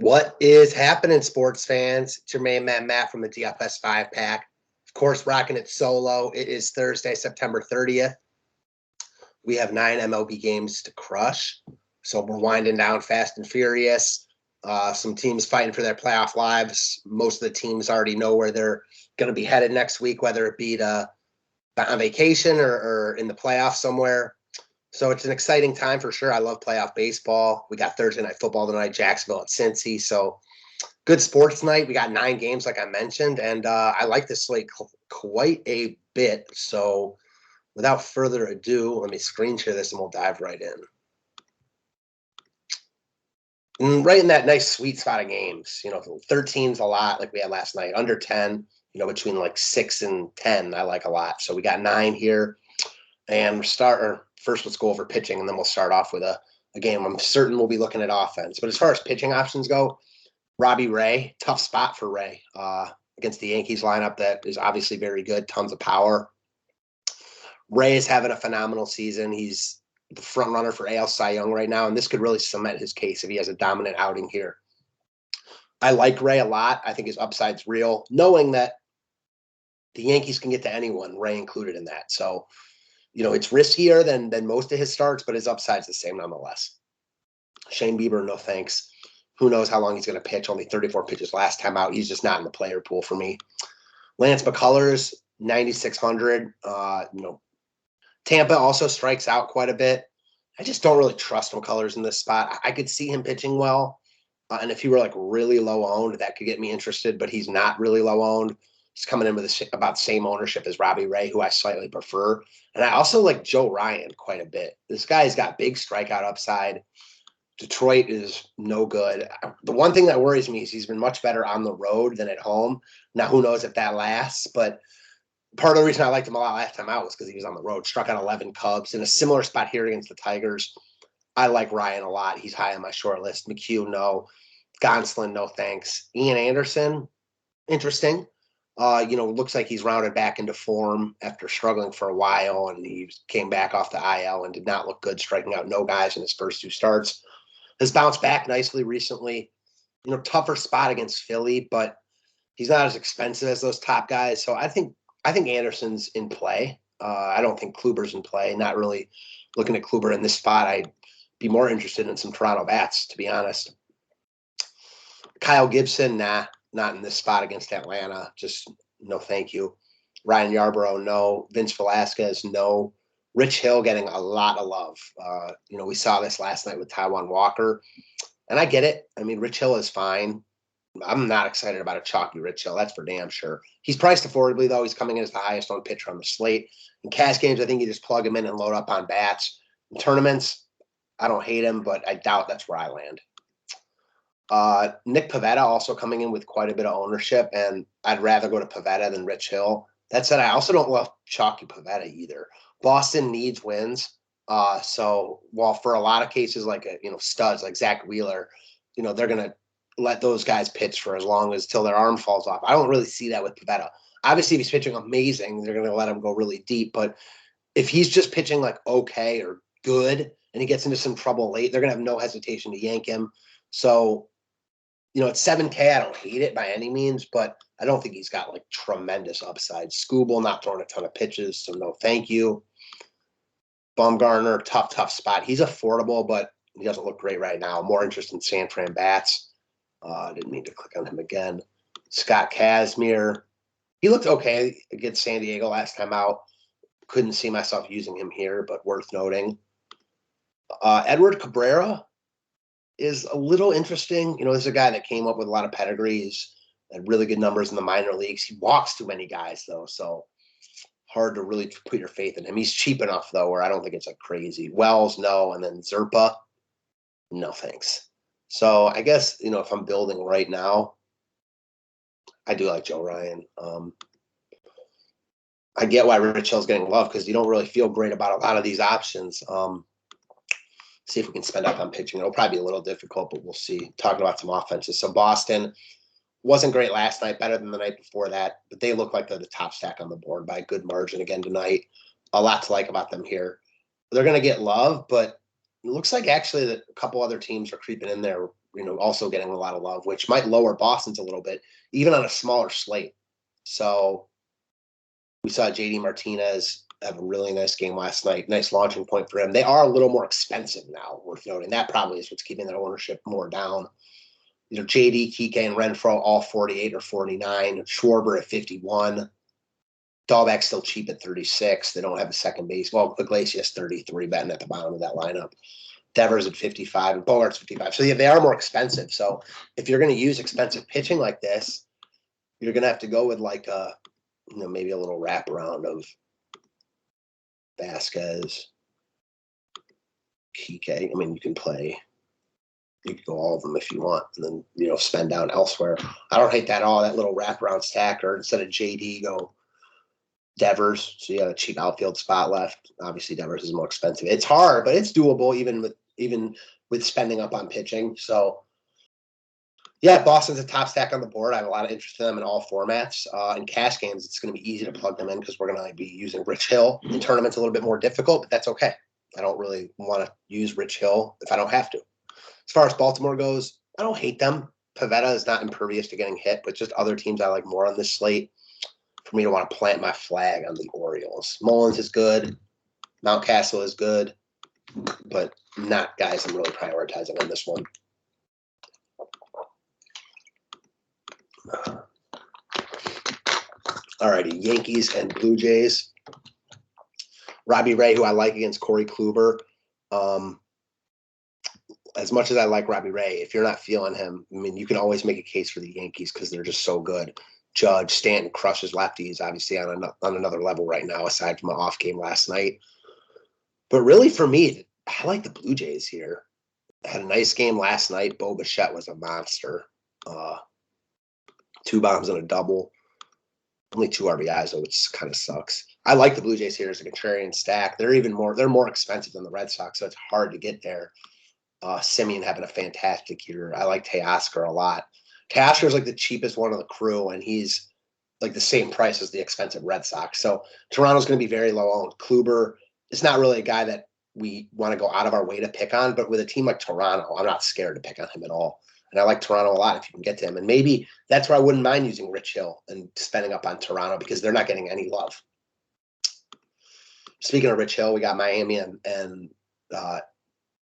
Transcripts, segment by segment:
What is happening, sports fans? It's your main man, Matt, from the DFS 5-pack. Of course, rocking it solo. It is Thursday, September 30th. We have 9 MLB games to crush. So we're winding down fast and furious. Some teams fighting for their playoff lives. Most of the teams already know where they're going to be headed next week, whether it be on vacation or in the playoffs somewhere. So it's an exciting time for sure. I love playoff baseball. We got Thursday night football tonight, Jacksonville at Cincy. So good sports night. We got 9 games, like I mentioned, and I like this slate quite a bit. So without further ado, let me screen share this and we'll dive right in. And right in that nice sweet spot of games, 13's a lot like we had last night. Under 10, between like 6 and 10, I like a lot. So we got 9 here. And first, let's go over pitching, and then we'll start off with a game. I'm certain we'll be looking at offense. But as far as pitching options go, Robbie Ray, tough spot for Ray against the Yankees lineup that is obviously very good, tons of power. Ray is having a phenomenal season. He's the front runner for AL Cy Young right now, and this could really cement his case if he has a dominant outing here. I like Ray a lot. I think his upside's real, knowing that the Yankees can get to anyone, Ray included in that. So, it's riskier than most of his starts, but his upside's the same nonetheless. Shane Bieber, no thanks. Who knows how long he's going to pitch? Only 34 pitches last time out. He's just not in the player pool for me. Lance McCullers, 9,600. Tampa also strikes out quite a bit. I just don't really trust McCullers in this spot. I could see him pitching well. And if he were like really low owned, that could get me interested, but he's not really low owned. He's coming in with about the same ownership as Robbie Ray, who I slightly prefer. And I also like Joe Ryan quite a bit. This guy's got big strikeout upside. Detroit is no good. The one thing that worries me is he's been much better on the road than at home. Now, who knows if that lasts, but part of the reason I liked him a lot last time out was because he was on the road, struck out 11 Cubs in a similar spot here against the Tigers. I like Ryan a lot. He's high on my short list. McHugh, no. Gonsolin, no thanks. Ian Anderson, interesting. Looks like he's rounded back into form after struggling for a while, and he came back off the IL and did not look good, striking out no guys in his first 2 starts. Has bounced back nicely recently. Tougher spot against Philly, but he's not as expensive as those top guys. So I think Anderson's in play. I don't think Kluber's in play. Not really looking at Kluber in this spot. I'd be more interested in some Toronto bats, to be honest. Kyle Gibson, nah. Not in this spot against Atlanta. Just no thank you. Ryan Yarbrough, no. Vince Velasquez, no. Rich Hill getting a lot of love. We saw this last night with Taijuan Walker. And I get it. I mean, Rich Hill is fine. I'm not excited about a chalky Rich Hill. That's for damn sure. He's priced affordably, though. He's coming in as the highest owned pitcher on the slate. In cash games, I think you just plug him in and load up on bats. In tournaments, I don't hate him, but I doubt that's where I land. Nick Pavetta also coming in with quite a bit of ownership, and I'd rather go to Pavetta than Rich Hill. That said, I also don't love chalky Pavetta either. Boston needs wins. So while for a lot of cases like studs like Zach Wheeler, they're gonna let those guys pitch for as long as till their arm falls off. I don't really see that with Pavetta. Obviously, if he's pitching amazing, they're gonna let him go really deep. But if he's just pitching like okay or good and he gets into some trouble late, they're gonna have no hesitation to yank him. So at 7K, I don't hate it by any means, but I don't think he's got like tremendous upside. Skubal not throwing a ton of pitches, so no thank you. Bumgarner, tough spot. He's affordable, but he doesn't look great right now. More interest in San Fran bats. Didn't mean to click on him again. Scott Kazmir. He looked okay against San Diego last time out. Couldn't see myself using him here, but worth noting. Edward Cabrera is a little interesting. This is a guy that came up with a lot of pedigree. He's had really good numbers in the minor leagues. He walks too many guys, though, so hard to really put your faith in him. He's cheap enough, though, where I don't think it's like crazy. Wells, no, and then Zerpa, no thanks. So I guess, if I'm building right now, I do like Joe Ryan. I get why Rich Hill's getting love because you don't really feel great about a lot of these options. See if we can spend up on pitching. It'll probably be a little difficult, but we'll see. Talking about some offenses. So Boston wasn't great last night, better than the night before that, but they look like they're the top stack on the board by a good margin again tonight. A lot to like about them here. They're going to get love, but it looks like actually that a couple other teams are creeping in there also getting a lot of love, which might lower Boston's a little bit, even on a smaller slate. So we saw JD Martinez have a really nice game last night. Nice launching point for him. They are a little more expensive now, worth noting. That probably is what's keeping their ownership more down. JD, Kike, and Renfroe all 48 or 49. Schwarber at 51. Dahlbeck's still cheap at 36. They don't have a second base. Well, Iglesias 33, betting at the bottom of that lineup. Devers at 55 and Bogart's 55. So yeah, they are more expensive. So if you're going to use expensive pitching like this, you're going to have to go with like maybe a little wraparound of Vasquez, Kike. I mean, you can go all of them if you want, and then spend down elsewhere. I don't hate that at all. That little wraparound stack, or instead of JD, go Devers. So you got a cheap outfield spot left. Obviously, Devers is more expensive. It's hard, but it's doable even with spending up on pitching. So yeah, Boston's a top stack on the board. I have a lot of interest in them in all formats. In cash games, it's going to be easy to plug them in because we're going to be using Rich Hill. The tournament's a little bit more difficult, but that's okay. I don't really want to use Rich Hill if I don't have to. As far as Baltimore goes, I don't hate them. Pavetta is not impervious to getting hit, but just other teams I like more on this slate for me to want to plant my flag on the Orioles. Mullins is good. Mountcastle is good, but not guys I'm really prioritizing on this one. All righty, Yankees and Blue Jays. Robbie Ray, who I like against Corey Kluber. As much as I like Robbie Ray, if you're not feeling him, I mean, you can always make a case for the Yankees because they're just so good. Judge, Stanton crushes lefties, obviously on another level right now, aside from an off game last night. But really, for me, I like the Blue Jays here. Had a nice game last night. Bo Bichette was a monster. 2 bombs and a double. Only 2 RBIs, though, which kind of sucks. I like the Blue Jays here as a contrarian stack. They're more expensive than the Red Sox, so it's hard to get there. Simeon having a fantastic year. I like Teoscar a lot. Teoscar is like the cheapest one of the crew, and he's like the same price as the expensive Red Sox. So Toronto's going to be very low owned. Kluber is not really a guy that we want to go out of our way to pick on, but with a team like Toronto, I'm not scared to pick on him at all. And I like Toronto a lot if you can get to him. And maybe that's where I wouldn't mind using Rich Hill and spending up on Toronto because they're not getting any love. Speaking of Rich Hill, we got Miami and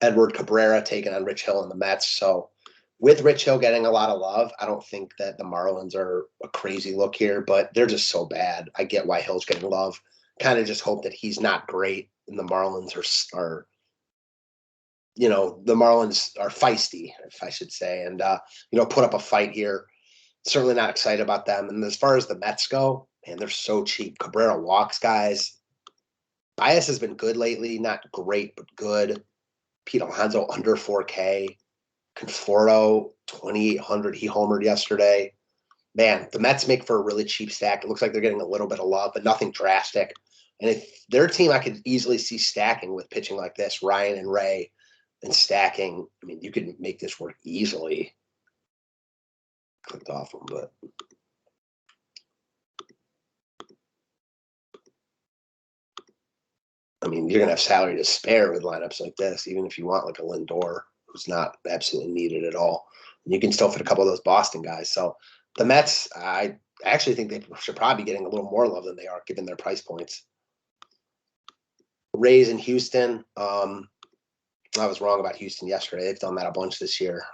Edward Cabrera taking on Rich Hill and the Mets. So with Rich Hill getting a lot of love, I don't think that the Marlins are a crazy look here, but they're just so bad. I get why Hill's getting love. Kind of just hope that he's not great and the Marlins are the Marlins are feisty, if I should say, and put up a fight here. Certainly not excited about them. And as far as the Mets go, man, they're so cheap. Cabrera walks guys. Baez has been good lately, not great, but good. Pete Alonso under 4K. Conforto 2,800. He homered yesterday. Man, the Mets make for a really cheap stack. It looks like they're getting a little bit of love, but nothing drastic. And if their team, I could easily see stacking with pitching like this, Ryan and Ray, and stacking. I mean, you could make this work easily. Clicked off them, but I mean, you're gonna have salary to spare with lineups like this, even if you want like a Lindor, who's not absolutely needed at all. And you can still fit a couple of those Boston guys. So the Mets, I actually think they should probably be getting a little more love than they are, given their price points. Rays in Houston. I was wrong about Houston yesterday. They've done that a bunch this year.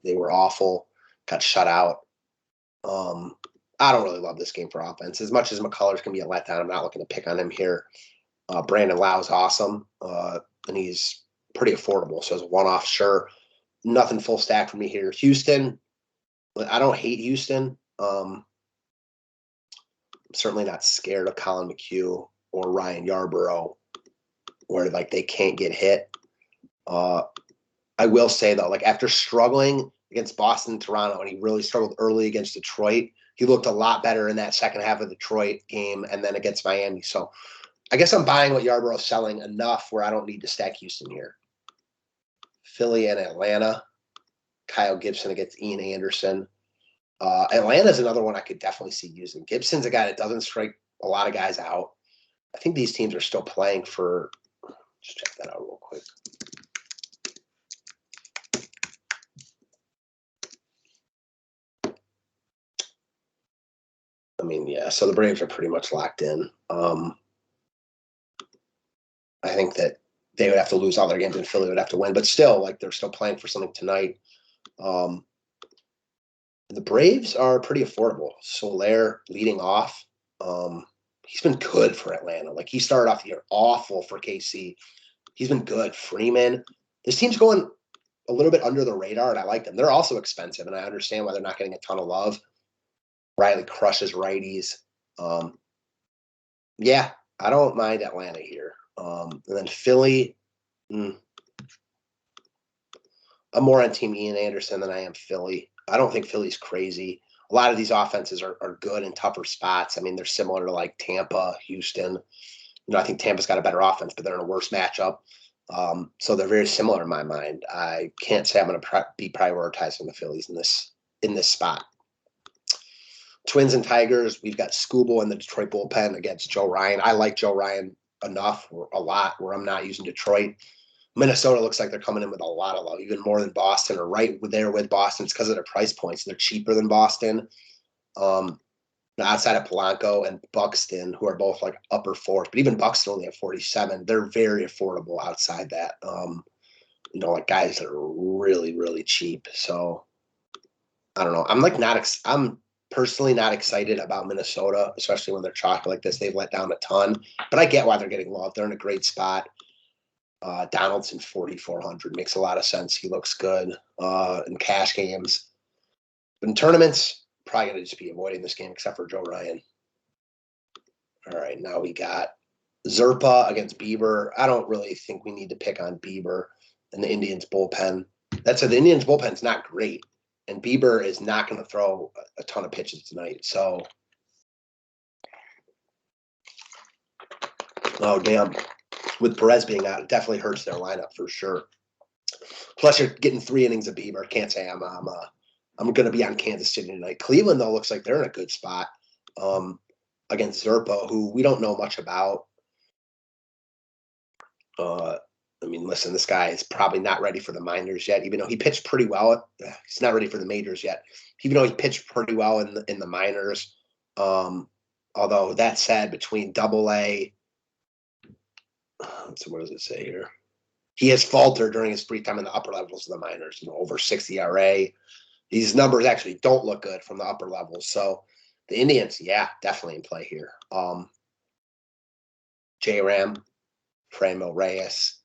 They were awful, got shut out. I don't really love this game for offense. As much as McCullers can be a letdown, I'm not looking to pick on him here. Brandon Lau's awesome, and he's pretty affordable. So as a one-off, sure. Nothing full stack for me here. Houston, I don't hate Houston. I'm certainly not scared of Colin McHugh or Ryan Yarborough, where like they can't get hit. I will say though, like after struggling against Boston and Toronto, and he really struggled early against Detroit, he looked a lot better in that second half of the Detroit game and then against Miami. So I guess I'm buying what Yarborough's selling enough where I don't need to stack Houston here. Philly and Atlanta. Kyle Gibson against Ian Anderson. Atlanta's another one I could definitely see using. Gibson's a guy that doesn't strike a lot of guys out. I think these teams are still playing for – just check that out real quick. mean, yeah. So the Braves are pretty much locked in. I think that they would have to lose all their games and Philly would have to win, but still, like they're still playing for something tonight. The Braves are pretty affordable. Soler leading off. He's been good for Atlanta. Like he started off the year awful for KC. He's been good. Freeman. This team's going a little bit under the radar, and I like them. They're also expensive, and I understand why they're not getting a ton of love. Riley crushes righties. Yeah, I don't mind Atlanta here. And then Philly. I'm more on Team Ian Anderson than I am Philly. I don't think Philly's crazy. A lot of these offenses are good in tougher spots. I mean, they're similar to like Tampa, Houston. I think Tampa's got a better offense, but they're in a worse matchup. So they're very similar in my mind. I can't say I'm going to be prioritizing the Phillies in this spot. Twins and Tigers, we've got Skubal in the Detroit bullpen against Joe Ryan. I like Joe Ryan enough, or a lot, where I'm not using Detroit. Minnesota looks like they're coming in with a lot of love, even more than Boston, or right there with Boston. It's because of their price points. They're cheaper than Boston. Outside of Polanco and Buxton, who are both like upper fourth, but even Buxton only at 47. They're very affordable outside that. Like guys that are really, really cheap. So I don't know. I'm personally not excited about Minnesota, especially when they're chalky like this. They've let down a ton, but I get why they're getting loved. They're in a great spot. Donaldson 4,400 makes a lot of sense. He looks good in cash games. But in tournaments, probably going to just be avoiding this game except for Joe Ryan. All right, now we got Zerpa against Bieber. I don't really think we need to pick on Bieber and the Indians bullpen. That said, the Indians bullpen's not great, and Bieber is not going to throw a ton of pitches tonight. So, oh damn, with Perez being out, it definitely hurts their lineup for sure. Plus, you're getting 3 innings of Bieber. Can't say I'm going to be on Kansas City tonight. Cleveland, though, looks like they're in a good spot against Zerpa, who we don't know much about. Listen, this guy is probably not ready for the minors yet, even though he pitched pretty well. He's not ready for the majors yet, even though he pitched pretty well in the minors. Although that said, between Double-A, so what does it say here? He has faltered during his brief time in the upper levels of the minors, over 60 ERA. These numbers actually don't look good from the upper levels. So the Indians, yeah, definitely in play here. J-Ram, Franmil Reyes,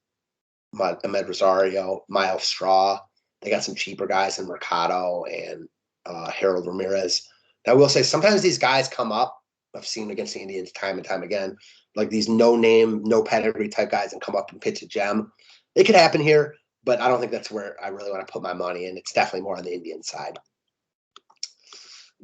Ahmed Rosario, Miles Straw. They got some cheaper guys in Mercado and Harold Ramirez. Now, I will say sometimes these guys come up. I've seen against the Indians time and time again, like these no-name, no-pedigree type guys and come up and pitch a gem. It could happen here, but I don't think that's where I really want to put my money in. It's definitely more on the Indian side.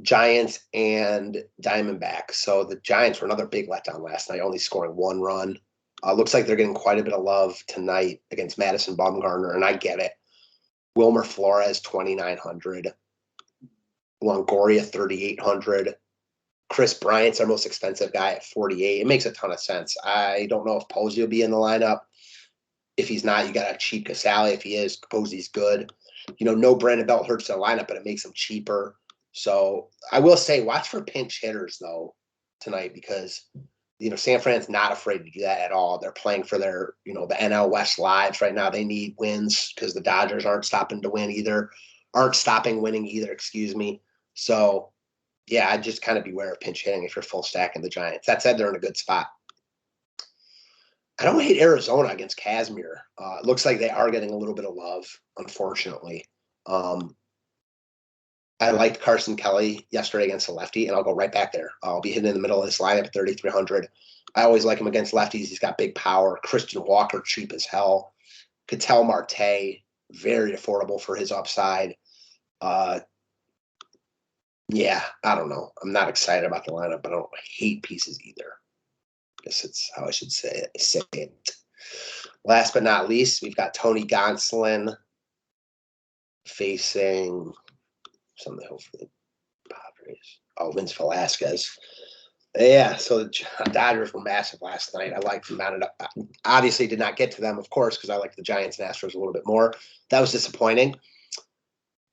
Giants and Diamondbacks. So the Giants were another big letdown last night, only scoring 1 run. Looks like they're getting quite a bit of love tonight against Madison Bumgarner, and I get it. Wilmer Flores, 2,900. Longoria, 3,800. Chris Bryant's our most expensive guy at 48. It makes a ton of sense. I don't know if Posey will be in the lineup. If he's not, you got a cheap Casale. If he is, Posey's good. No Brandon Belt hurts their lineup, but it makes them cheaper. So I will say, watch for pinch hitters, though, tonight because, San Fran's not afraid to do that at all. They're playing for their, the NL West lives right now. They need wins because the Dodgers aren't stopping winning either. Excuse me. So, yeah, I'd just kind of beware of pinch hitting if you're full stacking the Giants. That said, they're in a good spot. I don't hate Arizona against Casimir. It looks like they are getting a little bit of love, unfortunately. I liked Carson Kelly yesterday against a lefty, and I'll go right back there. I'll be hitting in the middle of this lineup at 3,300. I always like him against lefties. He's got big power. Christian Walker, cheap as hell. Ketel Marte, very affordable for his upside. Yeah, I don't know. I'm not excited about the lineup, but I don't hate pieces either. I guess it's how I should say it. Last but not least, we've got Tony Gonsolin facing something for the Padres. Oh, Vince Velasquez. Yeah, so the Dodgers were massive last night. I liked them. Obviously did not get to them, of course, because I like the Giants and Astros a little bit more. That was disappointing.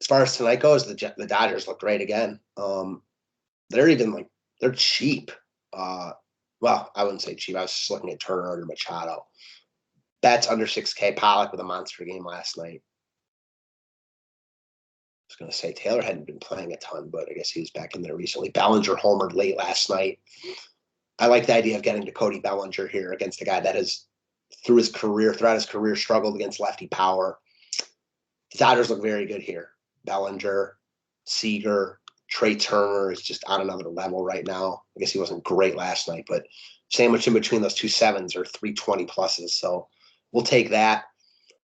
As far as tonight goes, the Dodgers look great again. They're even like They're cheap. Well, I wouldn't say cheap. I was just looking at Turner under Machado. Betts under 6K. Pollock with a monster game last night. I was going to say Taylor hadn't been playing a ton, but I guess he was back in there recently. Bellinger homered late last night. I like the idea of getting to Cody Bellinger here against a guy that has, throughout his career, struggled against lefty power. The Dodgers look very good here. Bellinger, Seager, Trey Turner is just on another level right now. I guess he wasn't great last night, but sandwiched in between those two sevens are 320 pluses. So we'll take that.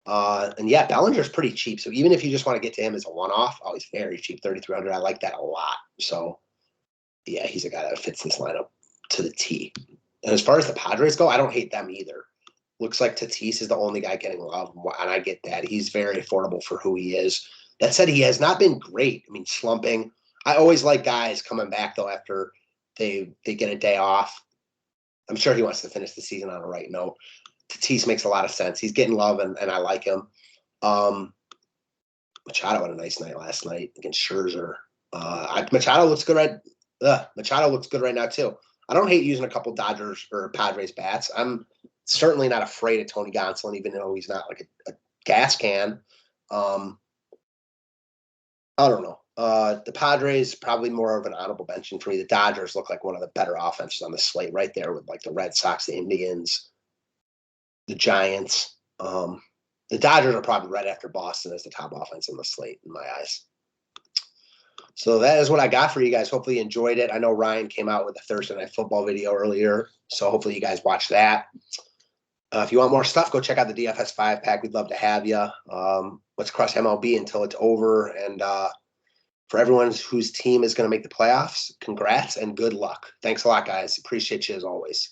And yeah, Bellinger's pretty cheap. So even if you just want to get to him as a one-off, oh, he's very cheap, 3,300. I like that a lot. So yeah, he's a guy that fits this lineup to the T. And as far as the Padres go, I don't hate them either. Looks like Tatis is the only guy getting love, and I get that. He's very affordable for who he is. That said, he has not been great. I mean, slumping. I always like guys coming back, though, after they get a day off. I'm sure he wants to finish the season on a right note. Tatis makes a lot of sense. He's getting love, and I like him. Machado had a nice night last night against Scherzer. Machado looks good right now, too. I don't hate using a couple Dodgers or Padres bats. I'm certainly not afraid of Tony Gonsolin, even though he's not like a gas can. I don't know. The Padres, probably more of an honorable mention for me. The Dodgers look like one of the better offenses on the slate right there with like the Red Sox, the Indians, the Giants. The Dodgers are probably right after Boston as the top offense on the slate in my eyes. So that is what I got for you guys. Hopefully you enjoyed it. I know Ryan came out with a Thursday Night Football video earlier, so hopefully you guys watched that. If you want more stuff, go check out the DFS 5-pack. We'd love to have you. Let's cross MLB until it's over. And for everyone whose team is going to make the playoffs, congrats and good luck. Thanks a lot, guys. Appreciate you as always.